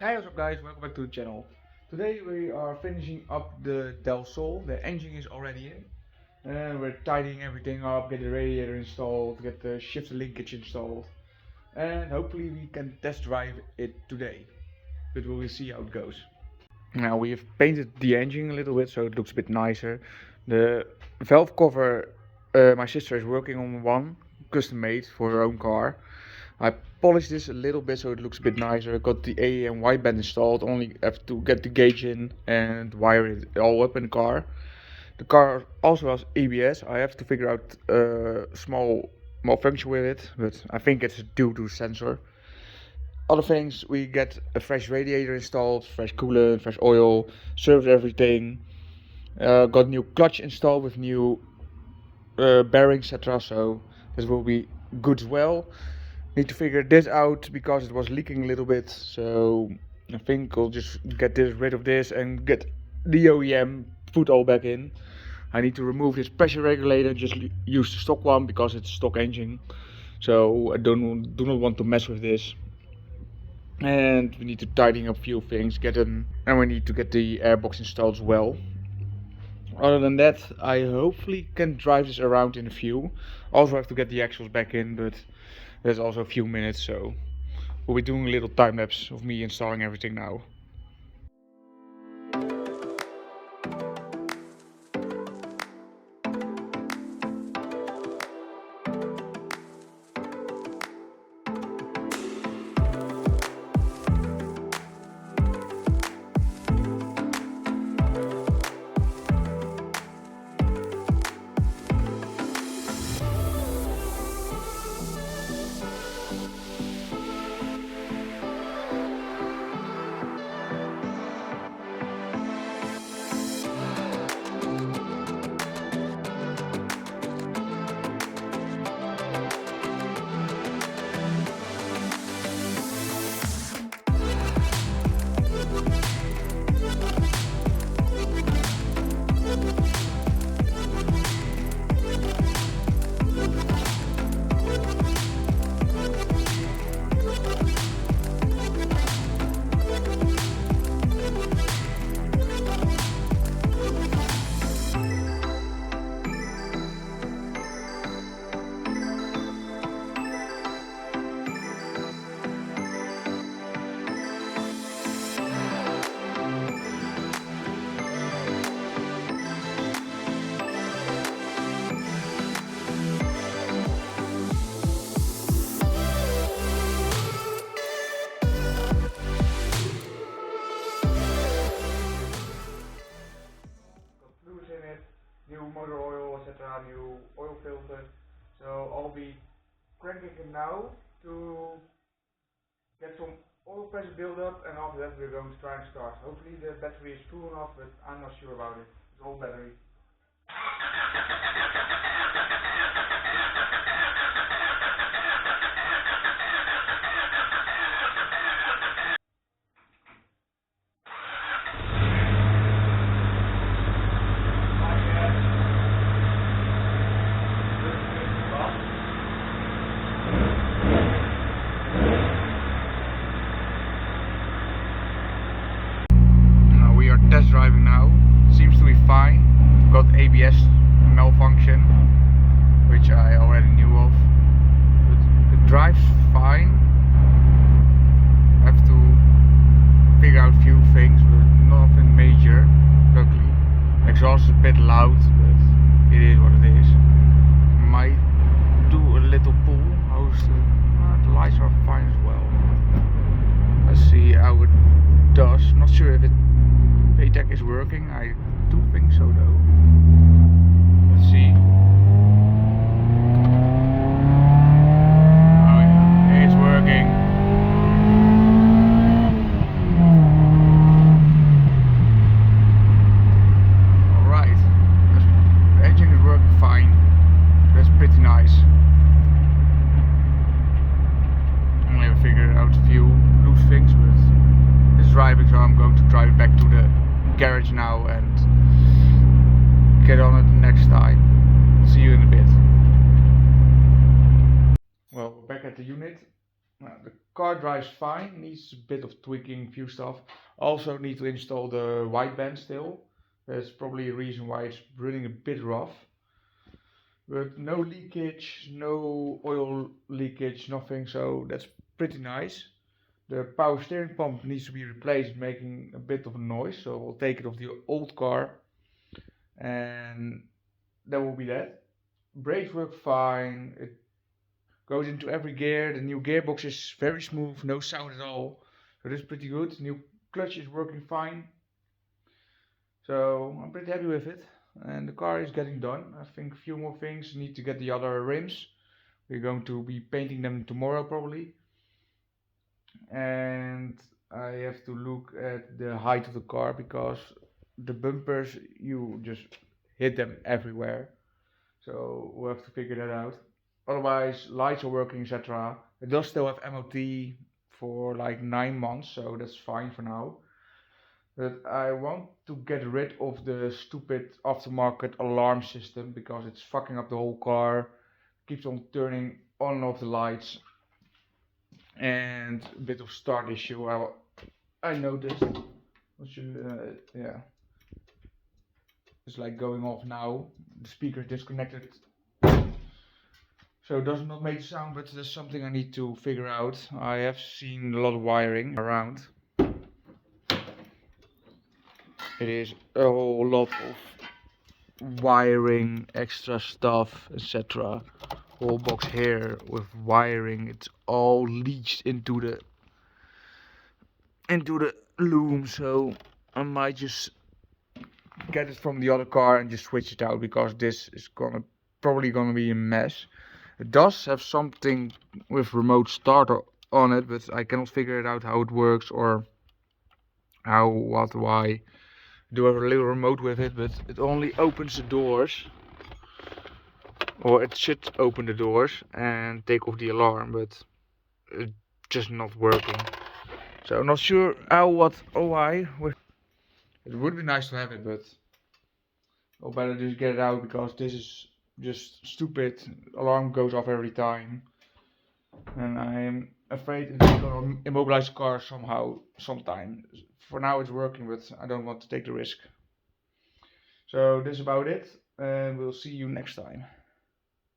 Hey, what's up guys, welcome back to the channel. Today we are finishing up the Del Sol. The engine is already in. And we're tidying everything up, get the radiator installed, get the shifter linkage installed. And hopefully we can test drive it today. But we will see how it goes. Now we have painted the engine a little bit so it looks a bit nicer. The valve cover, my sister is working on one, custom made for her own car. I polished this a little bit so it looks a bit nicer. I got the AEM wideband installed, only have to get the gauge in and wire it all up in the car. The car also has ABS. I have to figure out a small malfunction with it, but I think it's due to sensor. Other things, we get a fresh radiator installed, fresh coolant, fresh oil, service everything. Got new clutch installed with new bearings, etc. So this will be good as well. Need to figure this out because it was leaking a little bit, so I think I'll just get rid of this and get the OEM put all back in. I need to remove this pressure regulator, just use the stock one because it's stock engine, so I do not want to mess with this. And we need to tidying up a few things, and we need to get the airbox installed as well. Other than that, I hopefully can drive this around in a few. Also have to get the axles back in, but there's also a few minutes, so we'll be doing a little time lapse of me installing everything now. New motor oil, etc., new oil filter. So I'll be cranking it now to get some oil pressure build up, and after that we're going to try and start. Hopefully the battery is full enough, but I'm not sure about it. It's old battery. Test driving now, seems to be fine. Got ABS malfunction, which I already knew of, but it drives fine. I have to figure out a few things, but nothing major, luckily. Exhaust is a bit loud, but it is what it is. Might do a little pull. The lights are fine as well. Let's see how it does. Not sure if it VTEC is working. I do think so though. Let's see. Oh yeah, it's working. Alright. The engine is working fine. That's pretty nice. I'm gonna figure out a few loose things, but it's driving, so I'm going to drive it back to the garage now and get on it next time. See you in a bit. Well, we're back at the unit. The car drives fine, needs a bit of tweaking, few stuff. Also need to install the wideband still. That's probably a reason why it's running a bit rough. But no leakage, no oil leakage, nothing, so that's pretty nice. The power steering pump needs to be replaced, making a bit of a noise, so I'll take it off the old car and that will be that. Brakes work fine, it goes into every gear, the new gearbox is very smooth, no sound at all, so that's pretty good. New clutch is working fine, so I'm pretty happy with it. And the car is getting done. I think a few more things, need to get the other rims. We're going to be painting them tomorrow probably. And I have to look at the height of the car because the bumpers, you just hit them everywhere. So we'll have to figure that out. Otherwise, lights are working, etc. It does still have MOT for like 9 months, so that's fine for now. But I want to get rid of the stupid aftermarket alarm system because it's fucking up the whole car. Keeps on turning on and off the lights. And a bit of start issue I noticed. Yeah. It's like going off now. The speaker is disconnected. So it does not make sound, but there's something I need to figure out. I have seen a lot of wiring around. It is a whole lot of wiring, extra stuff, etc. Whole box here with wiring. It's all leached into the loom, so I might just get it from the other car and just switch it out because this is probably gonna be a mess. It does have something with remote starter on it, but I cannot figure it out how it works or how, what, why. I do have a little remote with it, but it only opens the doors, or it should open the doors and take off the alarm, but it's just not working. So I'm not sure how, what, or why. It would be nice to have it, but I'll better just get it out because this is just stupid. Alarm goes off every time. And I'm afraid it's gonna immobilize the car somehow, sometime. For now it's working, but I don't want to take the risk. So this is about it, and we'll see you next time.